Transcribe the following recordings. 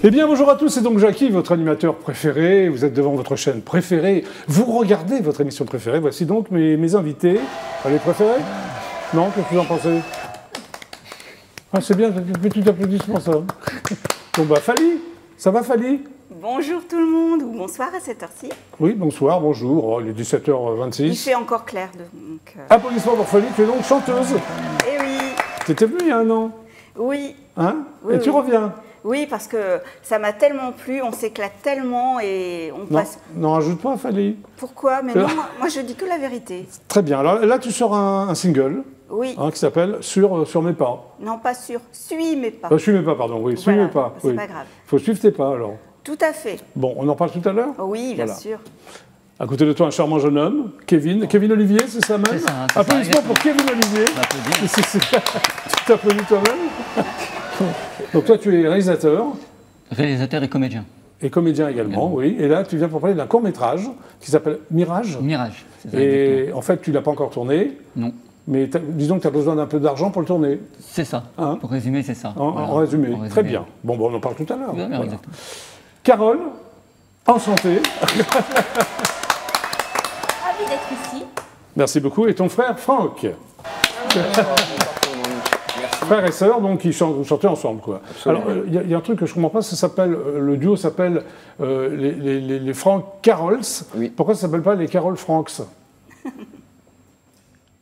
Eh bien, bonjour à tous, c'est donc Jackie, votre animateur préféré. Vous êtes devant votre chaîne préférée. Vous regardez votre émission préférée. Voici donc mes invités. Les préférés? Non, qu'est-ce que vous en pensez? Ah, c'est bien, petit applaudissement, ça. Bon, bah, Fally, ça va, Fally? Bonjour tout le monde, ou bonsoir à cette heure-ci. Oui, bonsoir, bonjour. Oh, il est 17h26. Il fait encore clair, donc... Applaudissements pour Fally, tu es donc chanteuse. Eh oui. Tu étais venue il y a un an. Oui. Hein? Oui, et tu reviens? Oui, parce que ça m'a tellement plu, on s'éclate tellement et on passe... Non, rajoute pas, Fally. Pourquoi? Mais non, moi je dis que la vérité. Très bien. Alors là, tu sors un single. Oui. Qui s'appelle Sur mes pas. Non, pas sur. Suis mes pas. Suis mes pas, pardon. Oui, suis voilà, mes pas. C'est pas grave. Il faut suivre tes pas, alors. Tout à fait. Bon, on en parle tout à l'heure? Oui, bien sûr. À côté de toi, un charmant jeune homme, Kevin. Kevin Olivier, c'est ça même? C'est ça. Applaudissements pour Kevin Olivier. Tu t'applaudis toi-même? Donc toi, tu es réalisateur. Réalisateur et comédien. Et comédien également, oui. Et là, tu viens pour parler d'un court-métrage qui s'appelle Mirage. Mirage. Ça, et en fait, tu ne l'as pas encore tourné. Non. Mais disons que tu as besoin d'un peu d'argent pour le tourner. C'est ça. Hein? Pour résumer, c'est ça. En résumé. Très bien. Bon, on en parle tout à l'heure. Oui, voilà. Carole, enchanté. Ravi d'être ici. Merci beaucoup. Et ton frère, Franck. Frère et sœur, donc ils chantaient ensemble, quoi. Absolument. Alors, il y a un truc que je ne comprends pas, ça s'appelle, le duo s'appelle les Franck Carols. Oui. Pourquoi ça ne s'appelle pas les Carol Franks?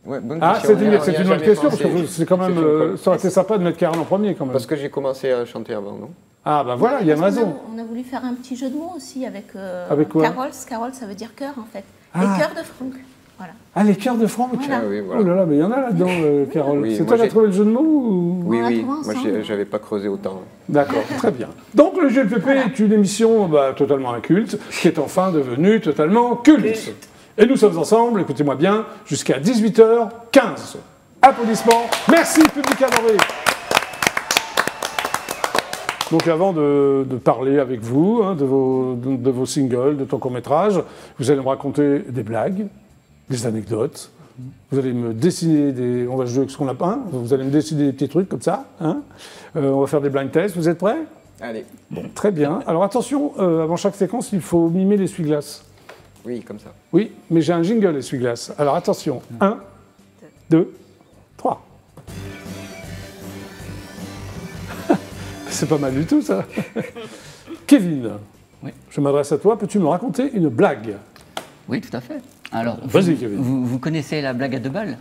Ouais, c'est une bonne question, parce que c'est quand même, ça aurait été sympa de mettre Carole en premier, quand même. Parce que j'ai commencé à chanter avant, non? Ah, ben voilà, il y a une raison. On a voulu faire un petit jeu de mots aussi avec quoi? Carols. Carol, ça veut dire cœur, en fait. Les cœurs de Franck. Voilà. Ah, les cœurs de Franck. Voilà. Ah, oui, voilà. Oh là là, mais il y en a là-dedans, Carole. Oui, c'est toi qui as trouvé le jeu de mots ou... Oui, oui. Moi, j'avais pas creusé autant. D'accord, très bien. Donc, le GLPP est une émission totalement inculte, qui est enfin devenue totalement culte. Et nous sommes ensemble, écoutez-moi bien, jusqu'à 18h15. Applaudissements. Merci, public adoré. Donc avant de parler avec vous de vos singles, de ton court-métrage, vous allez me raconter des blagues, des anecdotes. Vous allez me dessiner on va jouer avec ce qu'on a peint. Vous allez me dessiner des petits trucs comme ça. On va faire des blind tests. Vous êtes prêts? Allez. Bon, très bien. Alors attention, avant chaque séquence, il faut mimer l'essuie-glace. Oui, comme ça. Oui, mais j'ai un jingle essuie-glace. Alors attention. 1, 2, 3. C'est pas mal du tout, ça. Kevin, oui. Je m'adresse à toi. Peux-tu me raconter une blague? Oui, tout à fait. Alors, vas-y, Kevin. Vous connaissez la blague à 2 balles?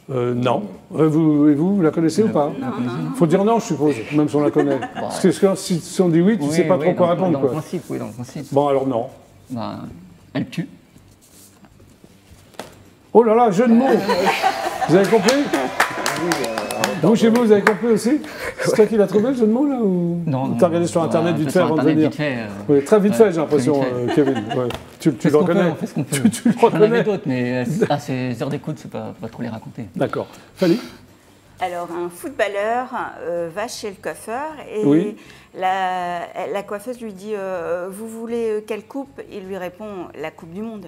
Non. Vous la connaissez ou pas? Il faut dire non, je suppose, même si on la connaît. Parce que si on dit oui, tu ne sais pas trop quoi répondre. Dans le principe, oui, dans le principe. Bon, alors non. Elle tue. Oh là là, jeu de mots. Vous avez compris? Vous, chez vous, vous avez compris aussi? C'est toi qui l'as trouvé, le jeu de mots, là? Ou non. Tu as regardé sur Internet vite fait avant de venir? Oui, très vite fait, j'ai l'impression, Kevin. Ouais. Tu le reconnais? Tu le reconnais? J'en avais d'autres, mais à ces heures d'écoute, c'est pas trop les raconter. D'accord. Fally? Alors, un footballeur va chez le coiffeur et la coiffeuse lui dit vous voulez quelle coupe? Il lui répond la Coupe du Monde.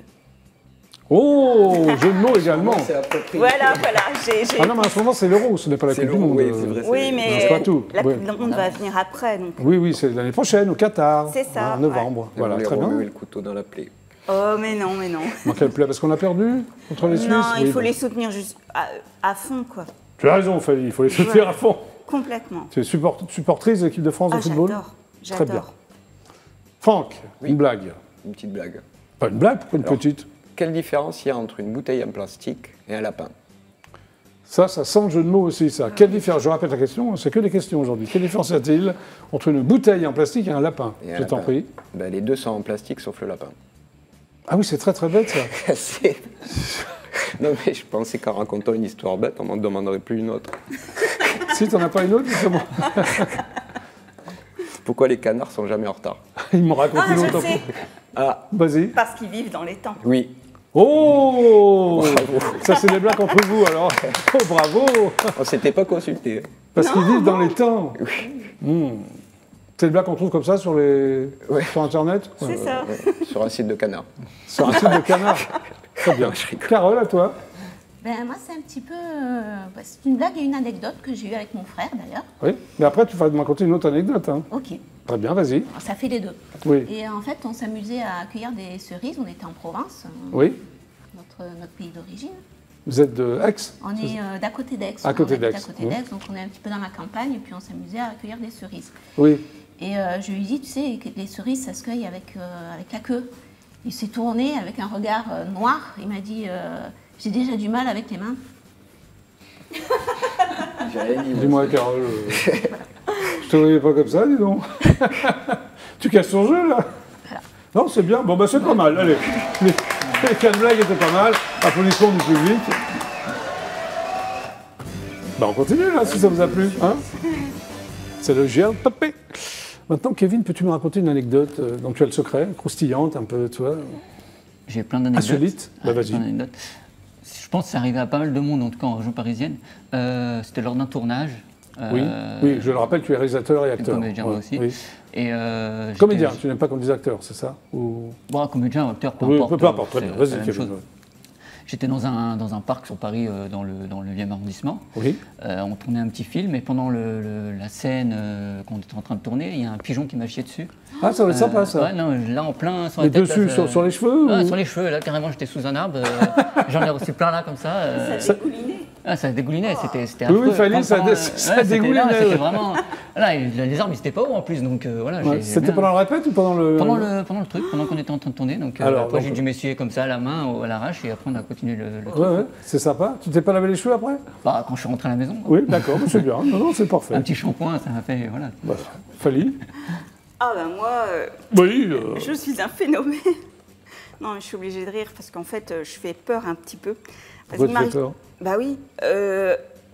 Oh, jeu de mots également. Voilà. Ah non, mais en ce moment, c'est l'Euro, ce n'est pas la Coupe du Monde. Oui, mais pas tout. La Coupe du Monde va venir après. Donc. Oui, c'est l'année prochaine, au Qatar. C'est ça. En novembre. Ouais. Voilà, très bien. Le couteau dans la plaie. Oh, mais non. Dans quelle plaie? Parce qu'on a perdu contre les Suisses? Non, il faut les soutenir juste à fond, quoi. Tu as raison, Fally, il faut les soutenir à fond. Complètement. Tu es supportrice de l'équipe de France de football? J'adore. Très bien. Franck, une blague. Une petite blague. Pas une blague, pourquoi une petite? Quelle différence il y a entre une bouteille en plastique et un lapin? Ça sent le jeu de mots aussi, ça. Quelle différence? Je répète la question, c'est que des questions aujourd'hui. Quelle différence y a-t-il entre une bouteille en plastique et un lapin? Je t'en prie. Les deux sont en plastique sauf le lapin. Ah oui, c'est très très bête, ça. Non, mais je pensais qu'en racontant une histoire bête, on m'en demanderait plus une autre. Si, t'en as pas une autre, justement. Pourquoi les canards sont jamais en retard? Ils m'ont raconté une autre. Ah, vas-y. Parce qu'ils vivent dans les temps. Oui. Oh, ça, c'est des blagues entre vous, alors. Oh, bravo. On s'était pas consulté. Parce qu'ils vivent dans les temps. Oui. C'est des blagues qu'on trouve comme ça sur Internet? C'est ça. Sur un site de canard. Sur un site de canard. Très bien. Carole, à toi? Moi, c'est un petit peu... c'est une blague et une anecdote que j'ai eue avec mon frère, d'ailleurs. Oui, mais après, tu vas me raconter une autre anecdote. Hein. Ok. Très bien, vas-y. Ça fait les deux. Oui. Et en fait, on s'amusait à cueillir des cerises. On était en Provence, Oui. notre pays d'origine. Vous êtes de Aix? On est d'à côté d'Aix. À côté On habite d'Aix, à côté oui. d'Aix, donc on est un petit peu dans la campagne et puis on s'amusait à cueillir des cerises. Oui. Et je lui ai dit, tu sais, que les cerises, ça se cueille avec la queue. Il s'est tourné avec un regard noir. Il m'a dit, j'ai déjà du mal avec les mains. Dis-moi, Carole, je te voyais pas comme ça, dis donc. Tu casses ton jeu, là? Non, c'est bien. Bon, bah, c'est pas mal. Allez, les 4 blagues étaient pas mal. Applaudissements du public. Bah, on continue, là, si ça vous a plu. Hein, c'est le GR de Papé. Maintenant, Kevin, peux-tu me raconter une anecdote dont tu as le secret, croustillante, un peu, tu vois? J'ai plein d'anecdotes. Insolite? Bah, vas-y. Plein d'anecdotes. Je pense que c'est arrivé à pas mal de monde, en tout cas en région parisienne. C'était lors d'un tournage. Oui, oui, je le rappelle, tu es réalisateur et acteur. Comédien Ouais, aussi. oui. Et, Comédien, tu n'aimes pas qu'on dise acteur, c'est ça? Ou... Bon, comédien, acteur, peu Oui, importe. peu importe, très c'est bien. la Vas-y, même Kevin. chose. J'étais dans un parc sur Paris, dans le 9e arrondissement. Oui. On tournait un petit film et pendant la scène qu'on était en train de tourner, il y a un pigeon qui m'a chié dessus. Ah, ça va être sympa, ça. Ouais, non, là en plein sur Mais la tête. dessus, là, sur les cheveux Ouais, ou... sur les cheveux, là carrément j'étais sous un arbre. J'en ai reçu plein là comme ça. Ça dégoulinait. Ah, ça dégoulinait, c'était Oui, affreux. oui, Fanny, ça C'était dégoulinait, ouais. C'était vraiment... Là, les arbres, ils étaient pas hauts en plus, donc voilà. Ouais, c'était pendant le répète ou pendant le... Pendant le truc, pendant qu'on était en train de tourner. Donc Alors, après, donc- j'ai dû m'essuyer comme ça à la main, à l'arrache, et après on a continué le truc. Ouais, ouais, c'est sympa. Tu t'es pas lavé les cheveux après? Bah, quand je suis rentré à la maison, Oui, d'accord, c'est bien. Non, non, c'est parfait. un petit shampoing, ça m'a fait... Voilà. Voilà. Fanny? Ah ben moi, Oui. je suis un phénomène. Non, mais je suis obligée de rire parce qu'en fait, je fais peur un petit peu. Parce Pourquoi qu'il tu fais m'arrive- peur? Bah oui,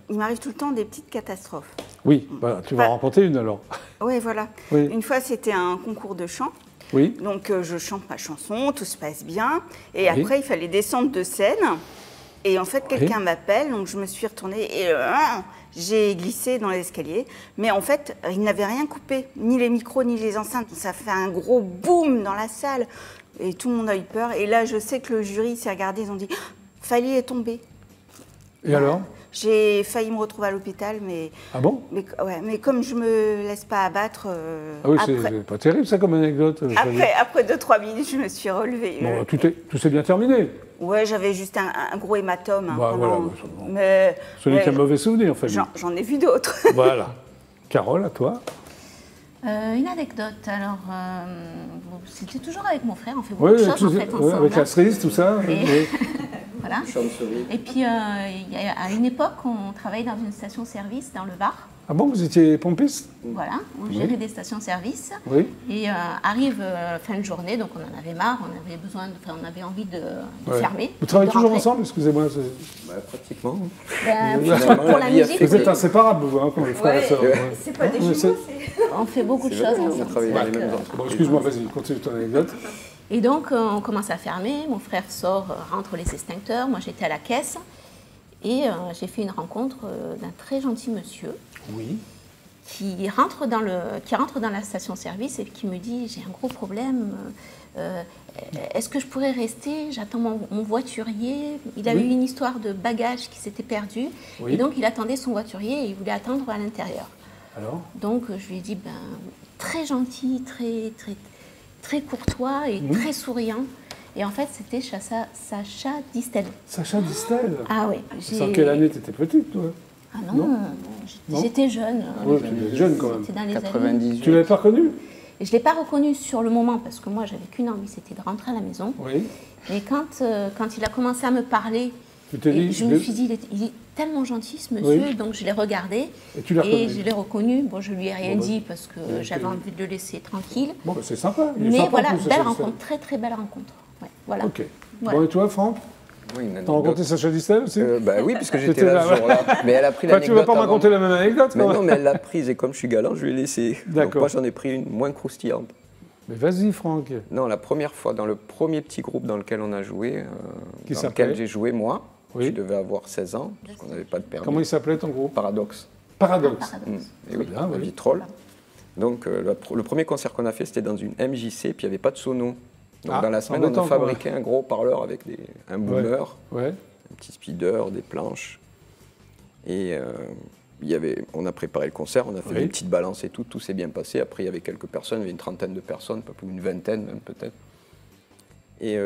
il m'arrive tout le temps des petites catastrophes. Oui, voilà, tu vas en raconter une alors. Oui, voilà. Oui. Une fois, c'était un concours de chant. Oui. Donc, je chante ma chanson, tout se passe bien. Et Oui. après, il fallait descendre de scène. Et en fait, quelqu'un m'appelle, donc je me suis retournée et j'ai glissé dans l'escalier. Mais en fait, il n'avait rien coupé, ni les micros, ni les enceintes. Ça fait un gros boom dans la salle. Et tout le monde a eu peur. Et là, je sais que le jury s'est regardé, ils ont dit « Fanny est tombée ». Et alors? J'ai failli me retrouver à l'hôpital, mais, Ah bon? mais comme je me laisse pas abattre, Ah oui, après, c'est pas terrible ça comme anecdote. Fanny. après 2-3 minutes, je me suis relevée. Bon, tout s'est bien terminé. Ouais, j'avais juste un gros hématome. Hein, Bah, pendant- voilà, mais Ce n'est qu'un mauvais souvenir, Fanny. j'en ai vu d'autres. Voilà. Carole, à toi? Une anecdote, alors, bon, c'était toujours avec mon frère, on fait beaucoup Oui, de choses en fait ouais, ensemble. avec la cerise, tout ça. Et- Oui. Voilà. Et puis, à une époque, on travaillait dans une station-service dans le Var. Ah bon, vous étiez pompiste? Voilà, on gérait des stations-service. Oui. Et arrive fin de journée, donc on en avait marre, on avait besoin, on avait envie de Ouais. fermer. Vous travaillez de toujours rentrer. ensemble, excusez-moi. Bah, pratiquement. Ben, Finalement, pour la la vie a musique, fait Vous êtes inséparables, vous, hein, comme les frères et sœurs. Ouais. C'est pas des Ouais, jumeaux, on fait beaucoup de C'est choses vrai, on a ensemble. travaillé dans les C'est mêmes vrai que- entreprises. Bon, excuse-moi, vas-y, continue ton anecdote. Et donc, on commence à fermer. Mon frère sort, rentre les extincteurs. Moi, j'étais à la caisse. Et j'ai fait une rencontre d'un très gentil monsieur Oui. qui rentre dans la station-service et qui me dit « J'ai un gros problème. Est-ce que je pourrais rester? J'attends mon voiturier. » Il avait eu une histoire de bagages qui s'était perdu. Oui. Et donc, il attendait son voiturier et il voulait attendre à l'intérieur. Alors? Donc, je lui ai dit, très gentil, très courtois et très souriant. Et en fait, c'était Sacha Distel. Sacha Distel? Ah oui. C'est en quelle année? T'étais petite, toi? Ah non, Non. j'étais jeune. Oui, tu étais jeune quand même. C'était dans les années. 98. Tu l'avais pas reconnu? Et je ne l'ai pas reconnu sur le moment parce que moi, j'avais qu'une envie, c'était de rentrer à la maison. Oui. Mais quand il a commencé à me parler, Tu t'es dit... je me suis dit, il est tellement gentil ce monsieur, Oui. donc je l'ai regardé. Et tu l'as reconnu? je l'ai reconnu. Bon, je lui ai rien Bon, bah, dit parce que j'avais envie de le laisser tranquille. Bon, bah, c'est sympa. Il est Mais sympa, voilà, en plus, belle Sacha rencontre, Distel. très très belle rencontre. Ouais, voilà. Ok. Voilà. Bon, et toi, Franck? Oui, une T'as anecdote. rencontré Sacha Distel aussi? Bah oui, puisque j'étais T'étais là là, ce jour-là. Mais elle a pris Enfin, tu vas l'anecdote pas me avant. raconter la même anecdote, Mais quand non, même. mais elle l'a prise et comme je suis galant, je lui ai laissé. Donc D'accord. moi, j'en ai pris une moins croustillante. Mais vas-y, Franck. Non, la première fois, dans le premier petit groupe dans lequel on a joué, Qui dans s'appelait lequel j'ai joué moi, Oui. je devais avoir 16 ans, parce qu'on n'avait pas de permis. Comment il s'appelait ton groupe? Paradoxe. Paradoxe. Et oui, bien, la oui. vitrole. Donc le premier concert qu'on a fait, c'était dans une MJC, puis il n'y avait pas de sono. Donc Ah, dans la semaine, on embêtant, a fabriqué un gros parleur avec un boomer, Ouais. un petit speeder, des planches. Et on a préparé le concert, on a fait Oui. des petites balances et tout s'est bien passé. Après, il y avait quelques personnes, il y avait une trentaine de personnes, pas plus, une vingtaine même peut-être. Et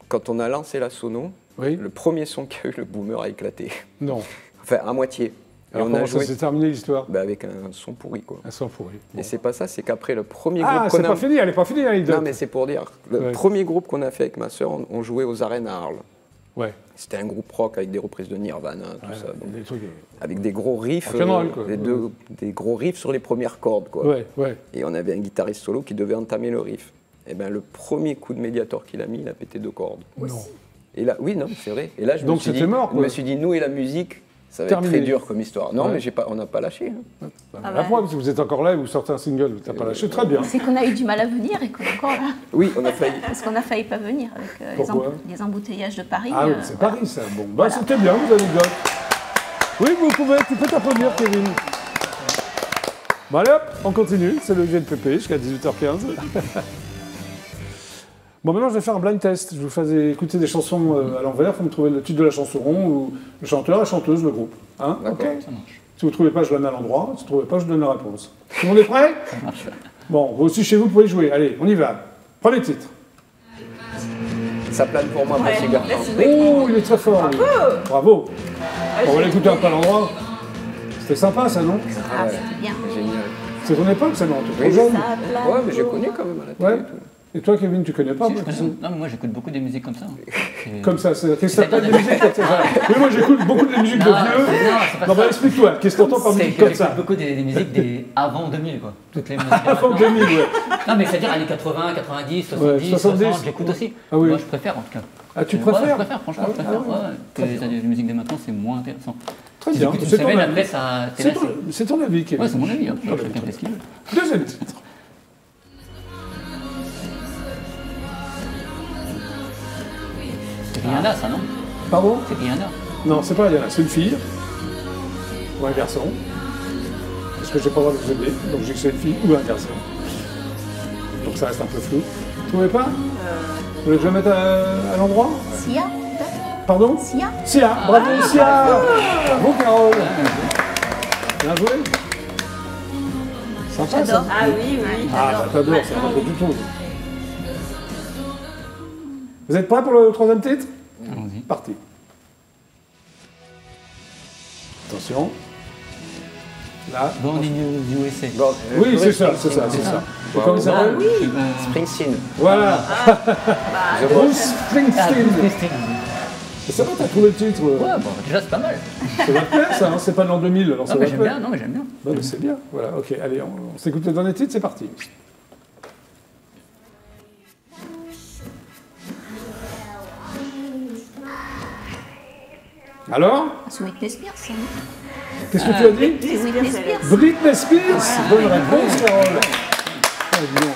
quand on a lancé la sono, Oui. le premier son qu'il y a eu, le boomer a éclaté. Non. Enfin, à moitié. Et Alors on comment a ça joué s'est terminé l'histoire? avec un son pourri, quoi. Un sang pourri. Bon. Et c'est pas ça, c'est qu'après le premier Ah, groupe c'est qu'on pas a... fini, elle est pas finie l'anecdote. Non, mais c'est pour dire, le Ouais. premier groupe qu'on a fait avec ma sœur, on jouait aux arènes à Arles. Ouais. C'était un groupe rock avec des reprises de Nirvana, tout Ouais, ça. Donc, des trucs. avec des gros riffs, Rock'n'roll, quoi. des gros riffs sur les premières cordes, quoi. Ouais, ouais. Et on avait un guitariste solo qui devait entamer le riff. Et ben le premier coup de médiator qu'il a mis, il a pété 2 cordes. Non. Et là, oui, non, c'est vrai. Et là, Donc c'était mort, je quoi. me suis dit, nous et la musique, ça va Terminé. être très dur comme histoire. Non, Ouais. mais on n'a pas lâché. hein. La preuve, si vous êtes encore là et vous sortez un single, vous n'êtes pas lâché, très bien. C'est qu'on a eu du mal à venir et qu'on est encore là. Oui, on a failli. Parce qu'on a failli pas venir avec Pourquoi les embouteillages de Paris. Ah oui, c'est Paris ça. Bon, bah c'était bien, vous anecdotes. Oui, tu peux t'applaudir, Kevin. Bon allez hop, on continue, c'est le GNPP jusqu'à 18h15. Bon, maintenant je vais faire un blind test. Je vous fais écouter des chansons à l'envers, il faut me trouver le titre de la chanson ou le chanteur, la chanteuse, le groupe. Hein? D'accord. Ok. Ça marche. Si vous ne trouvez pas, je la mets à l'endroit. Si vous ne trouvez pas, je donne la réponse. Tout le monde est prêt? Bon, vous aussi chez vous, vous pouvez jouer. Allez, on y va. Premier titre. Ça plane pour moi, Monsieur Gartin. Oh, il est très fort. lui. Bravo. On va l'écouter un peu à l'endroit. C'était sympa, ça, non? Ah, c'était bien. Génial. C'est ton époque, ça, non? T'es trop Oui. jeune. Ouais, mais j'ai connu quand même à la télé. Ouais. et tout. Et toi, Kevin, tu connais pas? Si, je moi, connais. Non, mais moi j'écoute beaucoup des musiques comme ça. Et- Comme ça, qu'est-ce que ça C'est-à-dire s'appelle des musiques comme ça? Oui, moi j'écoute beaucoup de musiques de Non, vieux. c'est pas Non, bah ça. explique-toi, qu'est-ce que t'entends par C'est musique que comme j'écoute ça? beaucoup des musiques des avant 2000, quoi. Toutes les musiques. Avant 2000, ouais. Non, mais c'est-à-dire années 80, 90, 70, Ouais, 70, 60, j'écoute aussi. Ah oui. Moi, je préfère en tout cas. Ah, tu Ouais, préfères? je préfère, franchement, je préfère. Ouais, que les musiques de maintenant, c'est moins intéressant. Très Si bien. j'écoute une C'est ton semaine, avis. après, ça. C'est ton avis, Kevin. Ouais, c'est mon avis, hein. Ah, bah, Chacun fait ce qu'il veut. Deuxième titre. C'est Rihanna, ça, non? Pardon? C'est Rihanna. Non, c'est pas Rihanna, c'est une fille. Ou un garçon. Parce que j'ai pas le droit de vous aider, donc j'ai que c'est une fille ou un garçon. Donc ça reste un peu flou. Vous trouvez pas? Vous voulez que je la mette à l'endroit? Sia, peut-être Pardon? Sia Sia, bravo Sia! Bravo Carole! Bien joué! Sympa ça! J'adore. Ah oui, oui. Ah, bah, t'adores, ça pas du tout. Vous êtes prêts pour le troisième titre? Allons-y. Parti. Attention. Là. Born in USA. Bon, Oui, c'est ça, c'est ça, c'est ça. Et comment il s'appelle? Springsteen. Voilà! The Bruce Boss. Ah, Springsteen! Christine. Et c'est vrai, t'as trouvé le titre. Ouais, bon, déjà c'est pas mal. Ça va te plaire, ça, hein, c'est pas l'an 2000, alors ça Non, va mais te j'aime plaire. bien, non, mais j'aime bien. Bah, mais c'est bien, voilà, ok, allez, on s'écoute le dernier titre, c'est parti. Alors, C'est Whitney Spears, ça, non qu'est-ce que tu as dit? C'est Whitney Spears. Britney Spears, bonne réponse, Carole. Ah, dis donc.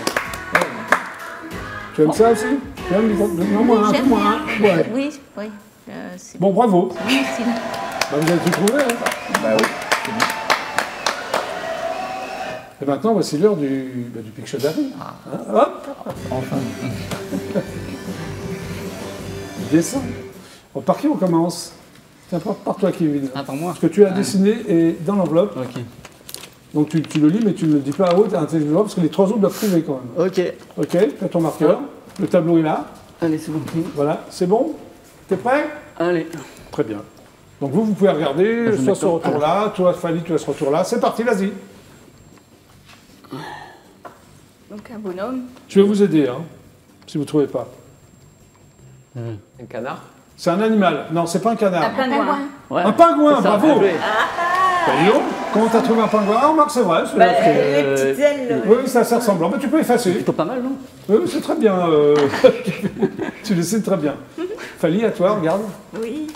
Tu aimes ça aussi? Tu aimes non, moins, un peu J'aime moins. bien. Ouais. Oui, oui. C'est Bon, bravo. mon style. Bah, vous avez tout trouvé, hein? Bah oui. Et maintenant, voici l'heure du Pictionary. Hein, hop, Enfin. il descend. Bon, par qui on commence? Tiens, par toi, Kevin. Ah, par moi. Ce que tu as dessiné est dans l'enveloppe. Ok. Donc tu le lis, mais tu ne le dis pas à haute, intelligemment, parce que les trois autres doivent trouver quand même. Ok. Ok, fais ton marqueur. Le tableau est là. Allez, c'est bon. Voilà, c'est bon? T'es prêt? Allez. Très bien. Donc vous pouvez regarder, Je soit mets ce retour-là, toi, Fanny, tu as ce retour-là. C'est parti, vas-y. Donc un bonhomme. Je vais vous aider, hein, si vous ne trouvez pas. Un canard. C'est un animal. Non, c'est pas un canard. Un pingouin. Ouais. Un pingouin, C'est ça, bravo. bien joué. Bah, dis donc, comment t'as trouvé un pingouin? Ah, remarque, c'est vrai. Bah, les petites ailes. Oui, ça ressemble. Bah, tu peux effacer. Plutôt pas mal, non? Oui, c'est très bien. Tu dessines très bien. Fanny, à toi, regarde. Oui.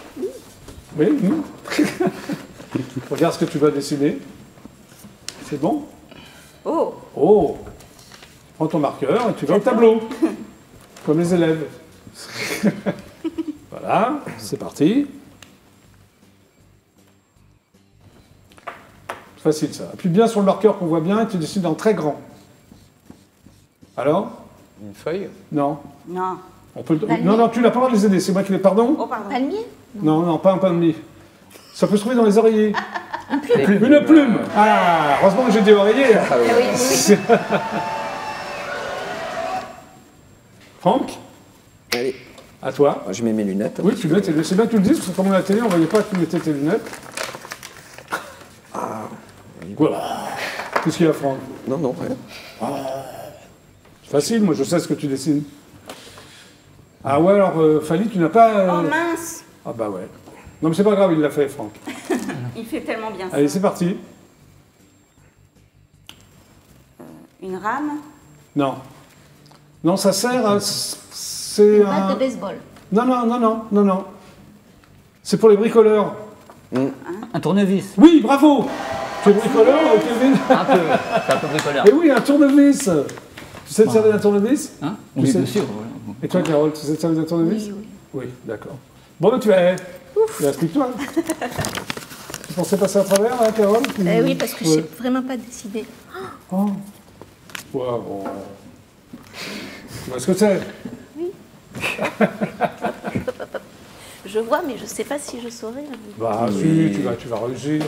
Oui. Regarde ce que tu vas dessiner. C'est bon? Oh. Oh! Prends ton marqueur et tu vas au tableau. Comme les élèves. Voilà, c'est parti. C'est facile ça. Appuie bien sur le marqueur qu'on voit bien et tu dessines en très grand. Alors? Une feuille. Non. Non. On peut le- Palmier. Non, tu n'as pas le droit de les aider. C'est moi qui les pardon? Oh, pardon. Palmier Non, pas un palmier. Ça peut se trouver dans les oreillers. Une plume. Ah, heureusement que j'ai dit oreiller. Ah oui. Oui. Franck, Allez, à toi. moi, je mets mes lunettes. Oui, tu mets tes lunettes. C'est bien que tu le dises, parce que comme on a la télé, on ne voyait pas que tu mettais tes lunettes. Voilà. Qu'est-ce qu'il y a, Franck? Non, non, rien. Facile, moi je sais ce que tu dessines. Ah ouais, alors Fali, tu n'as pas... Oh mince! Ah bah ouais. Non mais c'est pas grave, il l'a fait, Franck. Il fait tellement bien ça. Allez, c'est parti. Une rame? Non. Non, ça sert à... C'est Une batte de baseball. Non, non, non, non, non, non. C'est pour les bricoleurs. Un tournevis. Oui, bravo. Tu es bricoleur, Kevin? Un peu. C'est un peu bricoleur. Eh oui, un tournevis. Tu sais te servir d'un tournevis? Hein? Tu Oui, sais- bien sûr. Voilà. Et toi, Carole, tu sais te servir d'un tournevis? Oui, oui. Oui, d'accord. Bon, ben tu vas... Explique-toi. Tu pensais passer à travers, là, Carole? Oui, parce que je ne sais vraiment pas décider. Oh. Ouais, bon. Tu vois ce que c'est? Je vois, mais je ne sais pas si je saurais. Bah, si, tu vas réussir.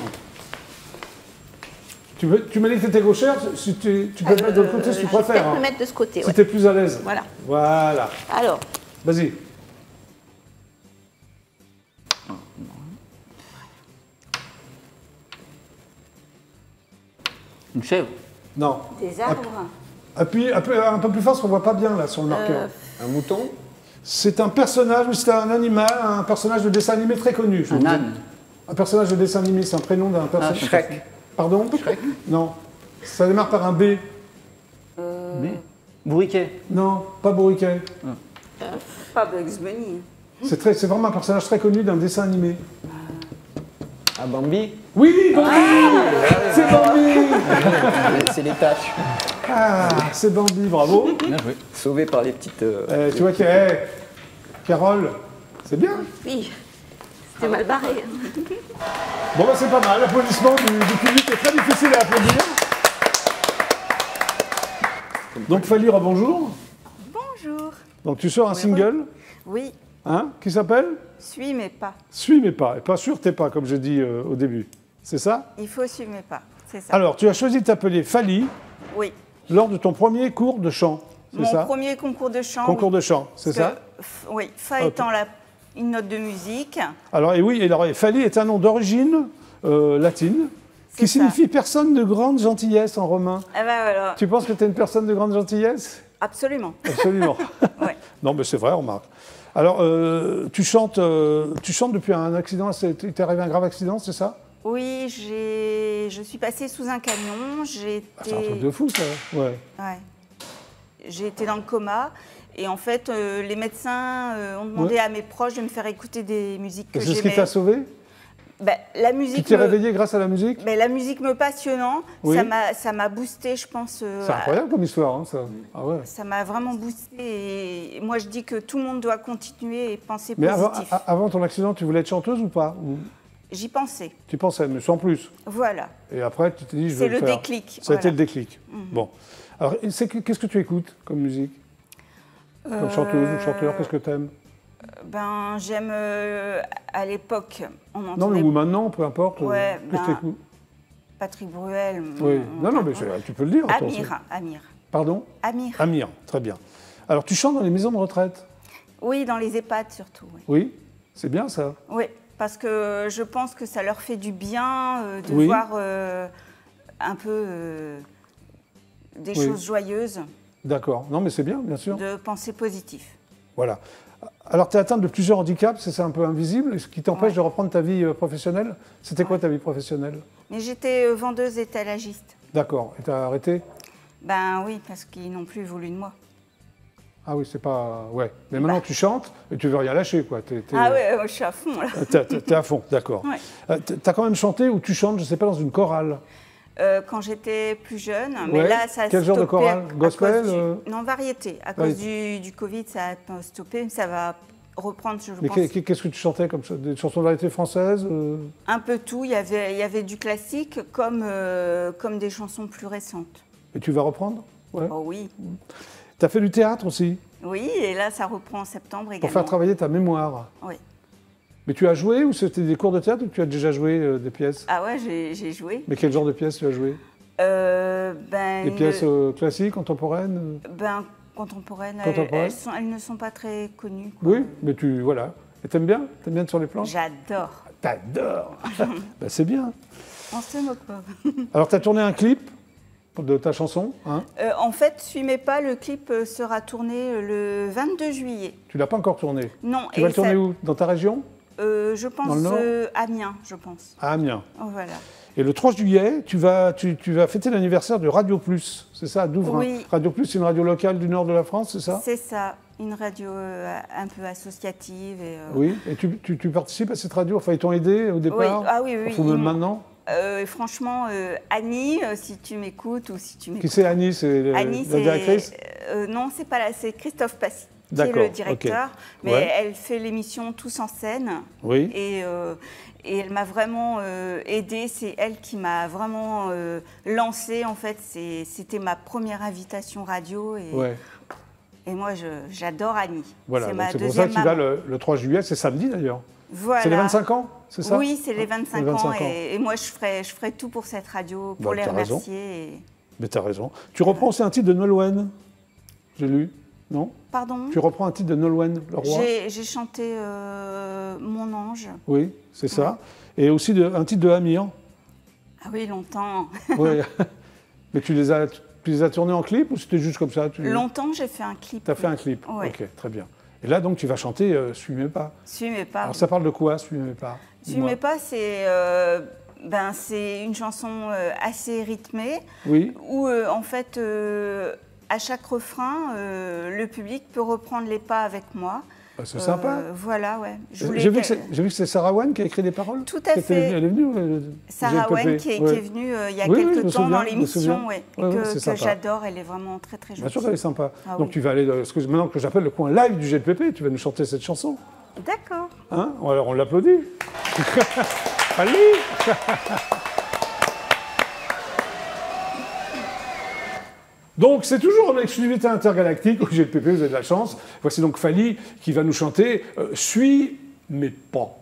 Tu m'as dit que tu étais gauchère, si tu peux te mettre de l'autre côté si tu Je vais préfères. peut-être me Hein. mettre de ce côté. Si Ouais. tu es plus à l'aise. Voilà. Voilà. Alors, Vas-y. Une chèvre. Non. Des arbres? Appuie un peu plus fort parce qu'on voit pas bien là sur le marqueur. Un mouton? C'est un personnage, c'est un animal, un personnage de dessin animé très connu. je Un vous dis. âne. Un personnage de dessin animé, c'est un prénom d'un personnage. Shrek. Pardon? Shrek. Non. Ça démarre par un B. Mais bourriquet. Non, pas Bourriquet. Pas Bugs Bunny. C'est vraiment un personnage très connu d'un dessin animé. Ah, Bambi? Oui, Bambi. C'est Bambi. C'est les tâches. Ah, c'est Bambi, bravo. Bien joué. Sauvé par les petites... Tu vois, Carole, c'est bien. oui, c'était mal barré. Bon, bah, c'est pas mal. L'applaudissement du public est très difficile à applaudir. Donc, Fali, bonjour. Bonjour. Donc, tu sors un single, Oui, hein, qui s'appelle suis mais pas. Suis mais pas. Et pas sûr, t'es pas, comme j'ai dit au début. C'est ça? Il faut suivre mais pas. C'est ça. Alors, tu as choisi de t'appeler Fali Oui. lors de ton premier cours de chant. C'est Mon ça? premier concours de chant. Concours oui. de chant, c'est Parce ça? que, oui, Fa étant une note de musique. Alors, et oui, alors, Fali est un nom d'origine latine qui C'est ça. signifie personne de grande gentillesse en romain. Ah ben voilà, Tu penses que tu es une personne de grande gentillesse? absolument. Absolument. Ouais. Non, mais c'est vrai, on remarque. Alors, tu chantes depuis un accident, il t'est arrivé un grave accident, c'est ça? Oui, je suis passée sous un camion. Ah, c'est un truc de fou, ça. Ouais. Ouais. J'ai été dans le coma. Et en fait, les médecins ont demandé Ouais. à mes proches de me faire écouter des musiques que C'est ce qui j'aimais. t'a sauvé? Ben, la Tu musique t'es me- réveillé grâce à la musique? ben, la musique me passionnant, Oui. ça m'a boosté, je pense. C'est incroyable comme histoire, hein, ça. Ah ouais. Ça m'a vraiment boosté. Et moi, je dis que tout le monde doit continuer et penser Mais positif. avant ton accident, tu voulais être chanteuse ou pas? Ou J'y pensais. tu pensais, mais sans plus. Voilà. Et après, tu t'es dit, je C'est vais le le faire. déclic, Ça a été voilà. le déclic. Bon. Alors, qu'est-ce que tu écoutes comme musique? Comme chanteuse ou chanteur, qu'est-ce que tu aimes? Ben, j'aime à l'époque, on Non, entendait mais ou maintenant, peu importe. Ouais, qu'est-ce que ben, t'écoutes? Patrick Bruel. Oui. on- Non, non, mais tu peux le dire. attends, Amir. Pardon? Amir. Amir, très bien. Alors, tu chantes dans les maisons de retraite? Oui, dans les EHPAD surtout. Oui. Oui? C'est bien, ça? Oui, parce que je pense que ça leur fait du bien de Oui. voir un peu des Oui. choses joyeuses, D'accord. Non, mais c'est bien, bien sûr. de penser positif. Voilà. Alors, tu es atteinte de plusieurs handicaps, c'est un peu invisible, ce qui t'empêche Ouais. de reprendre ta vie professionnelle. C'était quoi ta vie professionnelle? Mais j'étais vendeuse étalagiste. D'accord. Et tu as arrêté? Ben oui, parce qu'ils n'ont plus voulu de moi. Ah oui, c'est pas... Ouais. Mais maintenant, tu chantes et tu veux rien lâcher, quoi. Ah ouais, je suis à fond là. T'es à fond, d'accord. Ouais. T'as quand même chanté ou tu chantes, je sais pas, dans une chorale? Quand j'étais plus jeune, Ouais. mais là ça a Quel genre de stoppé chorale? à Gospel, cause Non, variété. À cause du Covid, ça a stoppé, ça va reprendre, je Mais pense. qu'est-ce que tu chantais comme ça? Des chansons de variété françaises? Un peu tout, il y avait du classique comme des chansons plus récentes. Et tu vas reprendre? Ouais. Oh oui, T'as fait du théâtre aussi, oui, et là ça reprend en septembre également. pour faire travailler ta mémoire. Oui. Mais tu as joué ou c'était des cours de théâtre ou tu as déjà joué des pièces? Ah ouais, j'ai joué. Mais quel genre de pièces tu as joué? Des pièces classiques, contemporaines? Contemporaines, Contemporaines. elles ne sont pas très connues. Quoi. Oui, mais voilà. Et t'aimes bien? T'aimes bien être sur les planches? J'adore. T'adores. Ben, c'est bien. On se moque pas. Alors, tu as tourné un clip de ta chanson, hein? En fait, Suis mes pas, le clip sera tourné le 22 juillet. Tu l'as pas encore tourné? Non. Tu vas le tourner où? Dans ta région? Je pense Dans le Nord Amiens, je pense. À Amiens. Oh, voilà. Et le 3 juillet, tu vas fêter l'anniversaire de Radio Plus, c'est ça, à Douvrin? Oui. Radio Plus, c'est une radio locale du nord de la France, c'est ça? C'est ça, une radio un peu associative. Et, Oui, et tu participes à cette radio? Enfin, ils t'ont aidé au départ? Oui, ah oui, oui. Ou même maintenant? Franchement, Annie, si tu m'écoutes ou si tu m'écoutes. Qui c'est Annie? C'est Annie, la directrice? Non, c'est pas là, c'est Christophe Passy, qui est D'accord, le directeur. ok. Mais Ouais. elle fait l'émission Tous en scène. Oui. Et elle m'a vraiment aidée. C'est elle qui m'a vraiment lancée. En fait, c'était ma première invitation radio. Et, Ouais. et moi, j'adore Annie. Voilà, donc ma c'est pour ça deuxième que tu vas maman. le 3 juillet, c'est samedi d'ailleurs. Voilà. C'est les 25 ans, c'est ça? Oui, c'est les 25, Les 25 ans. Et moi, je ferai tout pour cette radio, pour Bah, les t'as raison. remercier. Et... Mais tu as raison. Tu reprends aussi un titre de Nolwenn, j'ai lu, non? Pardon? Tu reprends un titre de Nolwenn Leroy? J'ai chanté Mon ange. Oui, c'est ça. Et aussi un titre de Amir. Ah oui, longtemps. Oui. Mais tu les as tournés en clip ou c'était juste comme ça? Longtemps, j'ai fait un clip. Tu as fait un clip? Ouais. Ok, très bien. Et là, donc, tu vas chanter Suis mes pas. Suis mes pas. Alors, ça parle de quoi, Suis mes pas? Suis mes pas, c'est une chanson assez rythmée Oui. où, en fait, à chaque refrain, le public peut reprendre les pas avec moi. Bah, c'est sympa. Voilà, ouais. J'ai vu que c'est Sarah Wan qui a écrit des paroles. Tout à fait. Elle est venue. Sarah Wen qui est venue il y a quelques temps dans l'émission, ouais, que j'adore. Elle est vraiment très très Bien gentille. sûr qu'elle est sympa. Ah Donc oui. tu vas aller maintenant que j'appelle le coin live du GLPP, tu vas nous chanter cette chanson. D'accord. Hein? Alors on l'applaudit. Allez. Donc c'est toujours en exclusivité intergalactique au GLPP, vous avez de la chance. Voici donc Fally qui va nous chanter Suis mes pas.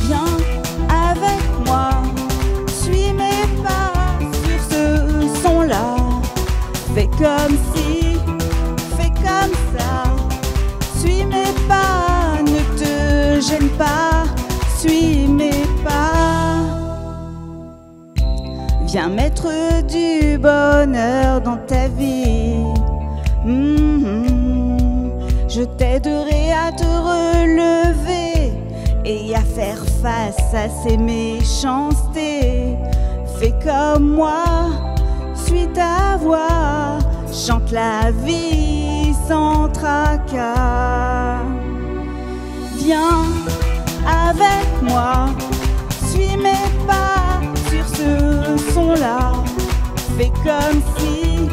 Viens avec moi, suis mes pas sur ce son-là. Fais comme si, fais comme ça. Suis mes pas, ne te gêne pas. Suis mes pas. Viens mettre du bonheur dans ta vie. Je t'aiderai à te relever et à faire face à ces méchancetés. Fais comme moi, suis ta voix, chante la vie sans tracas. Viens avec moi, suis mes pas sur ce son-là. Fais comme si,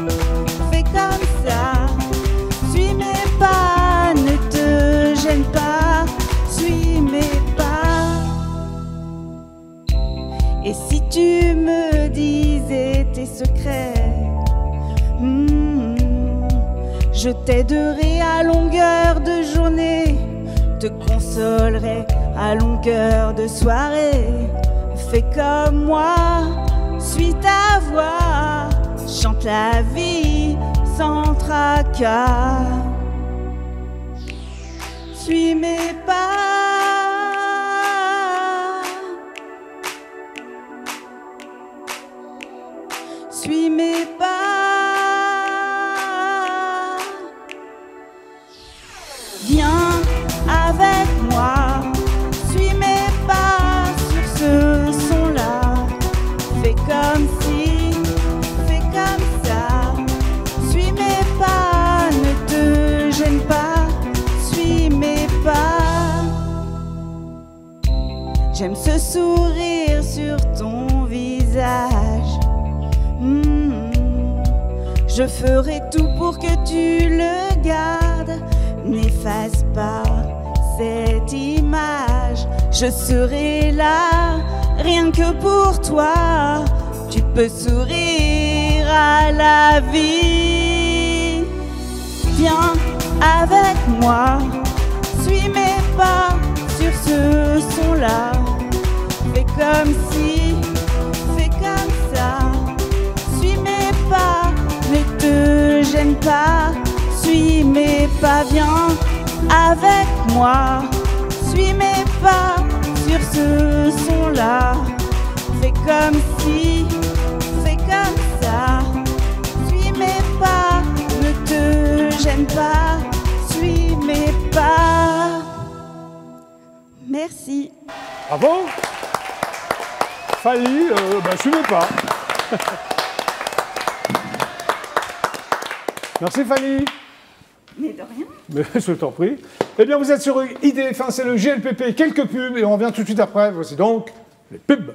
fais comme ça. Suis mes pas, ne te gêne pas. Suis mes pas. Et si tu me disais tes secrets, je t'aiderai à longueur de journée, te consolerai à longueur de soirée. Fais comme moi, suis ta voix, chante la vie sans tracas. Suis mes pas. Suis mes pas. Viens avec moi, suis mes pas sur ce son-là. Fais comme si, fais comme ça. Suis mes pas, ne te gêne pas. Suis mes pas. J'aime ce sourire sur ton visage. Je ferai tout pour que tu le gardes. n'efface pas cette image. Je serai là, rien que pour toi. Tu peux sourire à la vie. Viens avec moi, suis mes pas sur ce son-là. Fais comme si, fais comme ça. Suis mes pas, ne te gêne pas. Suis mes pas, viens avec moi. Suis mes pas sur ce son-là. Fais comme si, fais comme ça. Suis mes pas, ne te gêne pas. Suis mes pas. Merci. Bravo. Fally, suivez pas. Merci Fally. Mais de rien. Mais je t'en prie. Eh bien, vous êtes sur IDF1, c'est le GLPP, quelques pubs, et on revient tout de suite après. Voici donc les pubs.